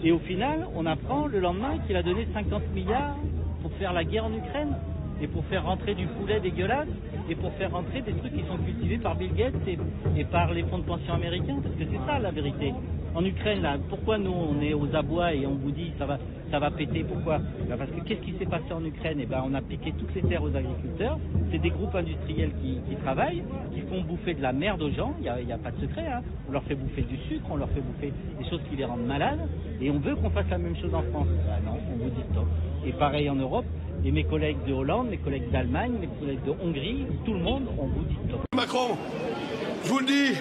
Et au final, on apprend le lendemain qu'il a donné 50 milliards pour faire la guerre en Ukraine, et pour faire rentrer du poulet dégueulasse, et pour faire rentrer des trucs qui sont cultivés par Bill Gates et par les fonds de pension américains, parce que c'est ça la vérité. En Ukraine, là, pourquoi nous on est aux abois et on vous dit ça va péter, pourquoi? Parce que qu'est-ce qui s'est passé en Ukraine? Eh ben, on a piqué toutes les terres aux agriculteurs, c'est des groupes industriels qui travaillent, qui font bouffer de la merde aux gens, il y a pas de secret, hein. On leur fait bouffer du sucre, on leur fait bouffer des choses qui les rendent malades, et on veut qu'on fasse la même chose en France. Ben non, on vous dit stop. Et pareil en Europe, et mes collègues de Hollande, mes collègues d'Allemagne, mes collègues de Hongrie, tout le monde, on vous dit stop. Macron, je vous le dis,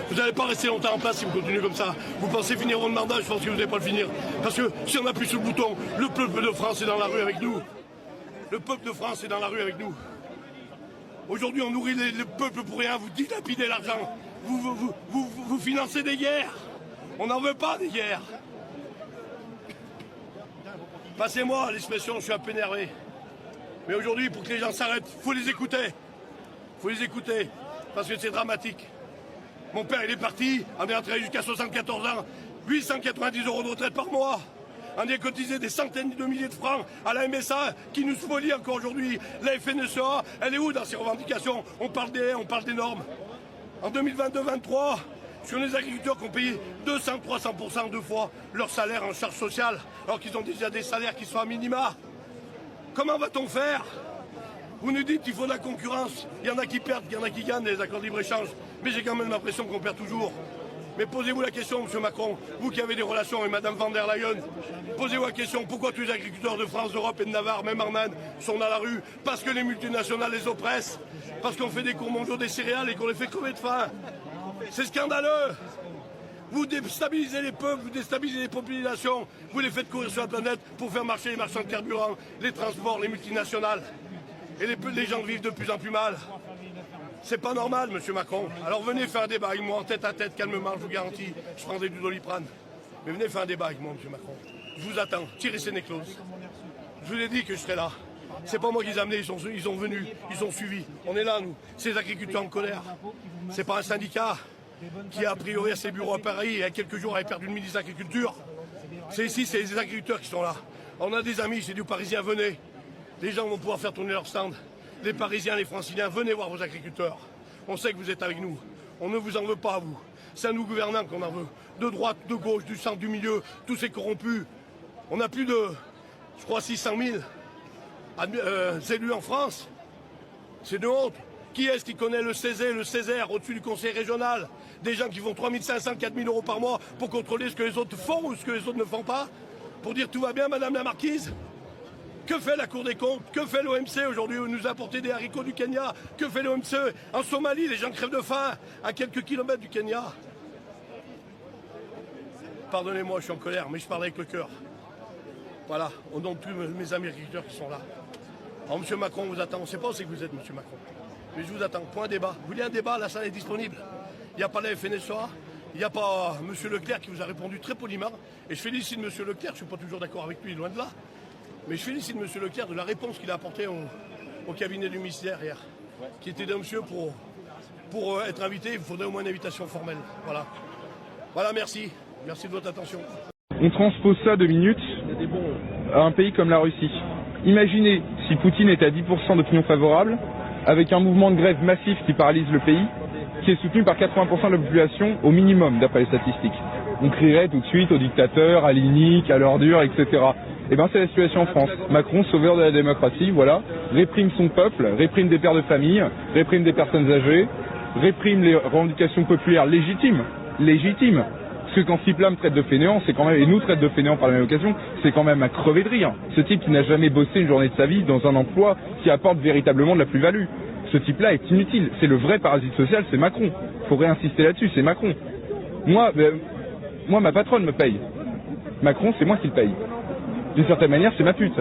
vous n'allez pas rester longtemps en place si vous continuez comme ça. Vous pensez finir votre mandat, je pense que vous n'allez pas le finir. Parce que si on appuie sur le bouton, le peuple de France est dans la rue avec nous. Le peuple de France est dans la rue avec nous. Aujourd'hui, on nourrit le peuple pour rien, vous dilapidez l'argent. Vous financez des guerres. On n'en veut pas des guerres. Passez-moi l'expression, je suis un peu énervé. Mais aujourd'hui, pour que les gens s'arrêtent, il faut les écouter. Il faut les écouter, parce que c'est dramatique. Mon père, il est parti, on est entré jusqu'à 74 ans, 890 € de retraite par mois. On a cotisé des centaines de milliers de francs à la MSA qui nous spolie encore aujourd'hui. La FNSEA, elle est où dans ses revendications? On parle des haies, on parle des normes. En 2022-23, sur les agriculteurs qui ont payé 200-300% deux fois leur salaire en charge sociale, alors qu'ils ont déjà des salaires qui sont à minima. Comment va-t-on faire? Vous nous dites qu'il faut de la concurrence. Il y en a qui perdent, il y en a qui gagnent les accords de libre-échange. Mais j'ai quand même l'impression qu'on perd toujours. Mais posez-vous la question, M. Macron, vous qui avez des relations avec Mme van der Leyen, posez-vous la question, pourquoi tous les agriculteurs de France, d'Europe et de Navarre, même en Inde, sont dans la rue? Parce que les multinationales les oppressent. Parce qu'on fait des cours mondiaux des céréales et qu'on les fait crever de faim. C'est scandaleux. Vous déstabilisez les peuples, vous déstabilisez les populations, vous les faites courir sur la planète pour faire marcher les marchands de carburant, les transports, les multinationales. Et les gens vivent de plus en plus mal. C'est pas normal, M. Macron. Alors venez faire un débat avec moi en tête à tête, calmement, je vous garantis. Je prendrai du Doliprane. Mais venez faire un débat avec moi, M. Macron. Je vous attends. Tirez Sénéclose. Je vous ai dit que je serais là. C'est pas moi qui les ai amenés, ils sont venus, ils ont suivi. On est là, nous. Ces agriculteurs en colère. C'est pas un syndicat qui, a priori, à ses bureaux à Paris, il y a quelques jours, avait perdu le ministre de l'Agriculture. C'est ici, c'est les agriculteurs qui sont là. On a des amis, j'ai dit aux Parisiens, venez. Les gens vont pouvoir faire tourner leur stand. Les Parisiens, les Franciliens, venez voir vos agriculteurs. On sait que vous êtes avec nous. On ne vous en veut pas, vous. C'est à nous gouvernants qu'on en veut. De droite, de gauche, du centre, du milieu, tous ces corrompus. On a plus de, je crois, 600 000 élus en France. C'est de honte. Qui est-ce qui connaît le CESE, le Césaire, au-dessus du conseil régional? Des gens qui font 3 500, 4 000 € par mois pour contrôler ce que les autres font ou ce que les autres ne font pas? Pour dire tout va bien, Madame la Marquise? Que fait la Cour des comptes? Que fait l'OMC aujourd'hui? On nous a apporté des haricots du Kenya. Que fait l'OMC? En Somalie, les gens crèvent de faim à quelques kilomètres du Kenya. Pardonnez-moi, je suis en colère, mais je parle avec le cœur. Voilà, au nom de tous mes amis agriculteurs qui sont là. Alors, M. Macron vous attend. On ne sait pas où c'est que vous êtes, M. Macron. Mais je vous attends pour un débat. Vous voulez un débat? La salle est disponible. Il n'y a pas la FNSEA. Il n'y a pas M. Leclerc qui vous a répondu très poliment. Et je félicite M. Leclerc, je ne suis pas toujours d'accord avec lui, loin de là. Mais je félicite M. Leclerc de la réponse qu'il a apportée au cabinet du ministère hier. Qui était d'un monsieur pour être invité, il faudrait au moins une invitation formelle. Voilà. Voilà, merci. Merci de votre attention. On transpose ça 2 minutes à un pays comme la Russie. Imaginez si Poutine est à 10% d'opinion favorable, avec un mouvement de grève massif qui paralyse le pays, qui est soutenu par 80% de la population au minimum, d'après les statistiques. On crierait tout de suite au dictateur, à l'inique, à l'ordure, etc. Eh bien, c'est la situation en France. Macron, sauveur de la démocratie, voilà, réprime son peuple, réprime des pères de famille, réprime des personnes âgées, réprime les revendications populaires légitimes. Parce que quand ce type-là me traite de fainéant, c'est quand même, et nous traite de fainéant par la même occasion, c'est quand même à crever de rire. Ce type qui n'a jamais bossé une journée de sa vie dans un emploi qui apporte véritablement de la plus-value. Ce type-là est inutile. C'est le vrai parasite social, c'est Macron. Faut réinsister là-dessus, c'est Macron. Moi, ma patronne me paye. Macron, c'est moi qui le paye. D'une certaine manière, c'est ma pute.